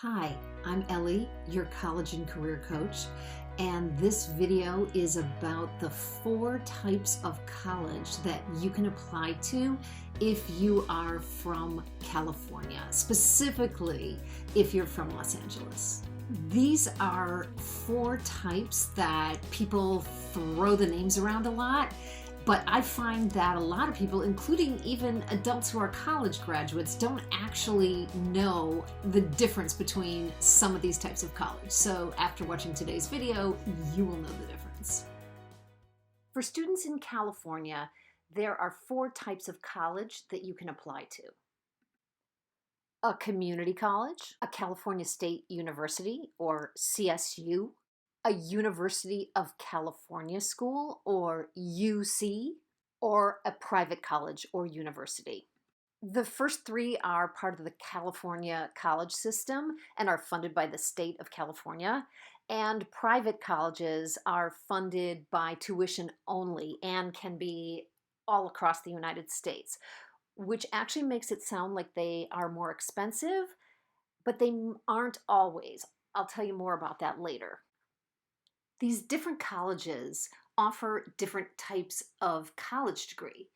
Hi, I'm Ellie, your college and career coach, and this video is about the 4 types of college that you can apply to if you are from California, specifically if you're from Los Angeles. These are 4 types that people throw the names around a lot. But I find that a lot of people, including even adults who are college graduates, don't actually know the difference between some of these types of college. So after watching today's video, you will know the difference. For students in California, there are 4 types of college that you can apply to. A community college, a California State University, or CSU, a University of California school, or UC, or a private college or university. The first 3 are part of the California college system and are funded by the state of California. And private colleges are funded by tuition only and can be all across the United States, which actually makes it sound like they are more expensive, but they aren't always. I'll tell you more about that later. These different colleges offer different types of college degree.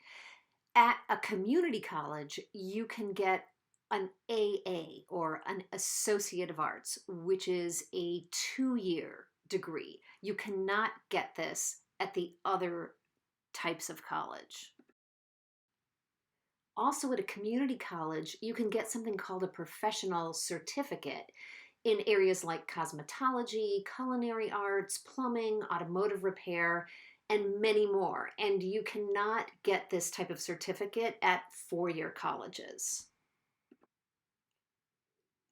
At a community college, you can get an AA, or an Associate of Arts, which is a 2-year degree. You cannot get this at the other types of college. Also, at a community college, you can get something called a professional certificate in areas like cosmetology, culinary arts, plumbing, automotive repair, and many more. And you cannot get this type of certificate at 4-year colleges.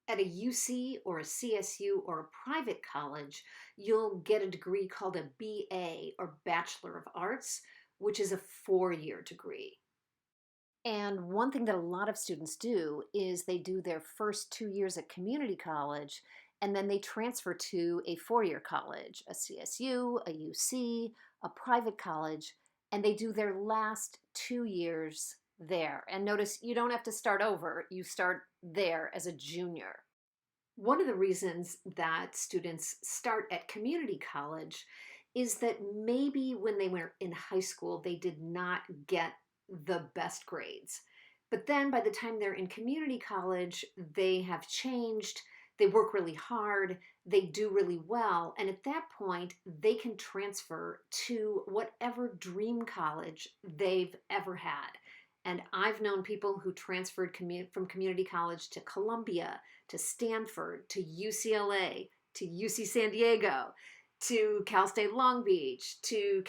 At a UC or a CSU or a private college, you'll get a degree called a BA, or Bachelor of Arts, which is a 4-year degree. And one thing that a lot of students do is they do their first 2 years at community college, and then they transfer to a 4-year college, a CSU, a UC, a private college, and they do their last 2 years there. And notice, you don't have to start over. You start there as a junior. One of the reasons that students start at community college is that maybe when they were in high school, they did not get the best grades. But then by the time they're in community college, they have changed, they work really hard, they do really well, and at that point, they can transfer to whatever dream college they've ever had. And I've known people who transferred from community college to Columbia, to Stanford, to UCLA, to UC San Diego, to Cal State Long Beach, to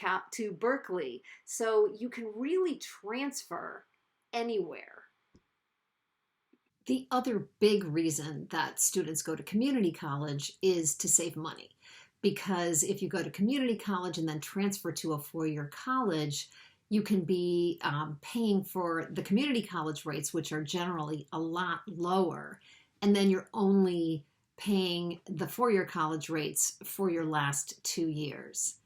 Berkeley. So you can really transfer anywhere. The other big reason that students go to community college is to save money. Because if you go to community college and then transfer to a 4-year college, you can be paying for the community college rates, which are generally a lot lower, and then you're only paying the 4-year college rates for your last 2 years.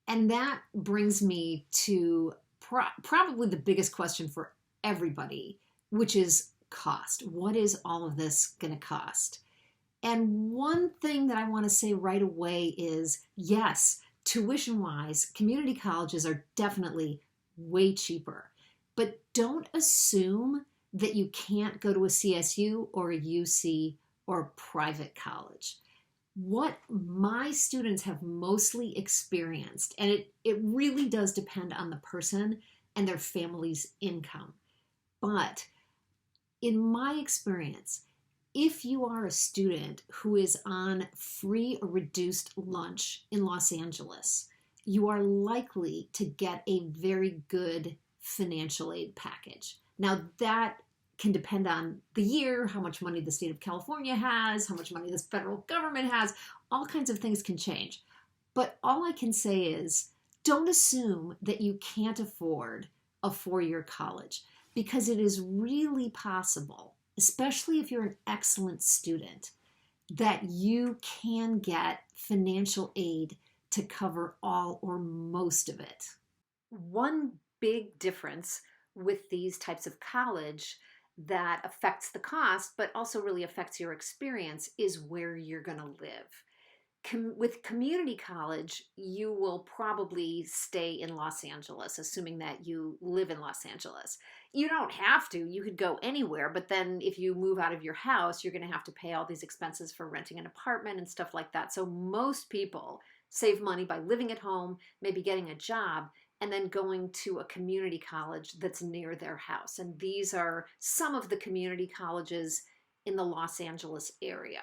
And that brings me to probably the biggest question for everybody, which is cost. What is all of this going to cost? And one thing that I want to say right away is, yes, tuition-wise, community colleges are definitely way cheaper. But don't assume that you can't go to a CSU or a UC or a private college. What my students have mostly experienced, and it really does depend on the person and their family's income, but in my experience, if you are a student who is on free or reduced lunch in Los Angeles, you are likely to get a very good financial aid package. Now, that can depend on the year, how much money the state of California has, how much money the federal government has. All kinds of things can change. But all I can say is, don't assume that you can't afford a 4-year college, because it is really possible, especially if you're an excellent student, that you can get financial aid to cover all or most of it. One big difference with these types of college that affects the cost, but also really affects your experience is where you're going to live. With community college, you will probably stay in Los Angeles, assuming that you live in Los Angeles. You don't have to, you could go anywhere, but then if you move out of your house, you're going to have to pay all these expenses for renting an apartment and stuff like that. So most people save money by living at home, maybe getting a job, and then going to a community college that's near their house. And these are some of the community colleges in the Los Angeles area.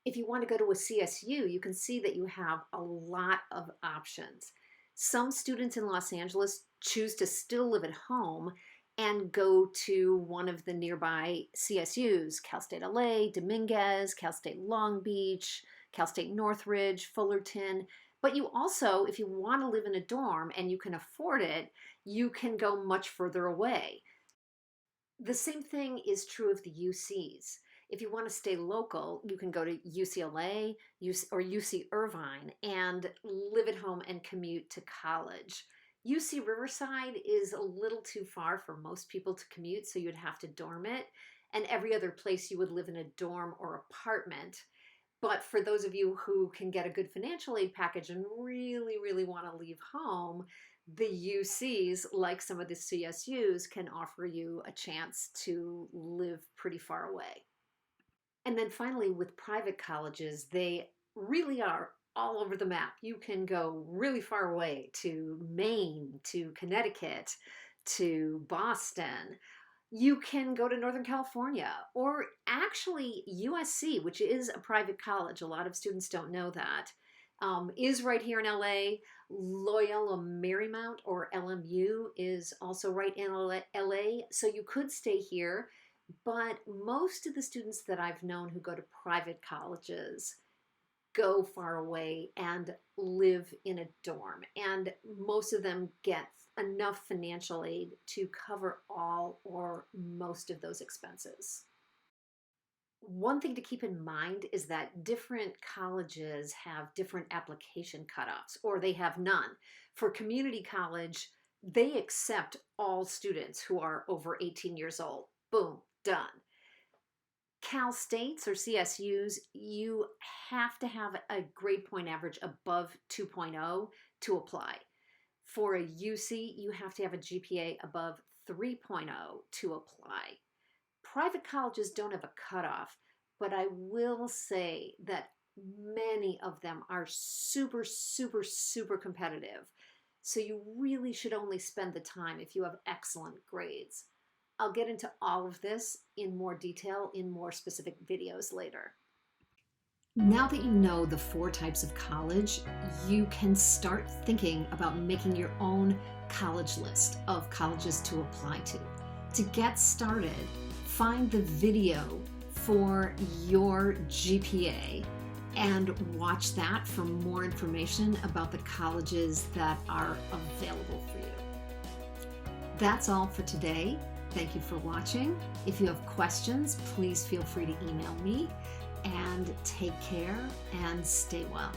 If you want to go to a CSU, you can see that you have a lot of options. Some students in Los Angeles choose to still live at home and go to one of the nearby CSUs, Cal State LA, Dominguez, Cal State Long Beach, Cal State Northridge, Fullerton. But you also, if you want to live in a dorm and you can afford it, you can go much further away. The same thing is true of the UCs. If you want to stay local, you can go to UCLA or UC Irvine and live at home and commute to college. UC Riverside is a little too far for most people to commute, so you'd have to dorm it. And every other place you would live in a dorm or apartment. But for those of you who can get a good financial aid package and really, really want to leave home, the UCs, like some of the CSUs, can offer you a chance to live pretty far away. And then finally, with private colleges, they really are all over the map. You can go really far away to Maine, to Connecticut, to Boston. You can go to Northern California, or actually USC, which is a private college. A lot of students don't know that. Is right here in LA. Loyola Marymount, or LMU, is also right in LA. So you could stay here. But most of the students that I've known who go to private colleges go far away and live in a dorm. And most of them get enough financial aid to cover all or most of those expenses. One thing to keep in mind is that different colleges have different application cutoffs, or they have none. For community college, they accept all students who are over 18 years old. Boom. Done. Cal States or CSUs, you have to have a grade point average above 2.0 to apply. For a UC, you have to have a GPA above 3.0 to apply. Private colleges don't have a cutoff, but I will say that many of them are super, super, super competitive. So you really should only spend the time if you have excellent grades. I'll get into all of this in more detail in more specific videos later. Now that you know the 4 types of college, you can start thinking about making your own college list of colleges to apply to. To get started, find the video for your GPA and watch that for more information about the colleges that are available for you. That's all for today. Thank you for watching. If you have questions, please feel free to email me, and take care and stay well.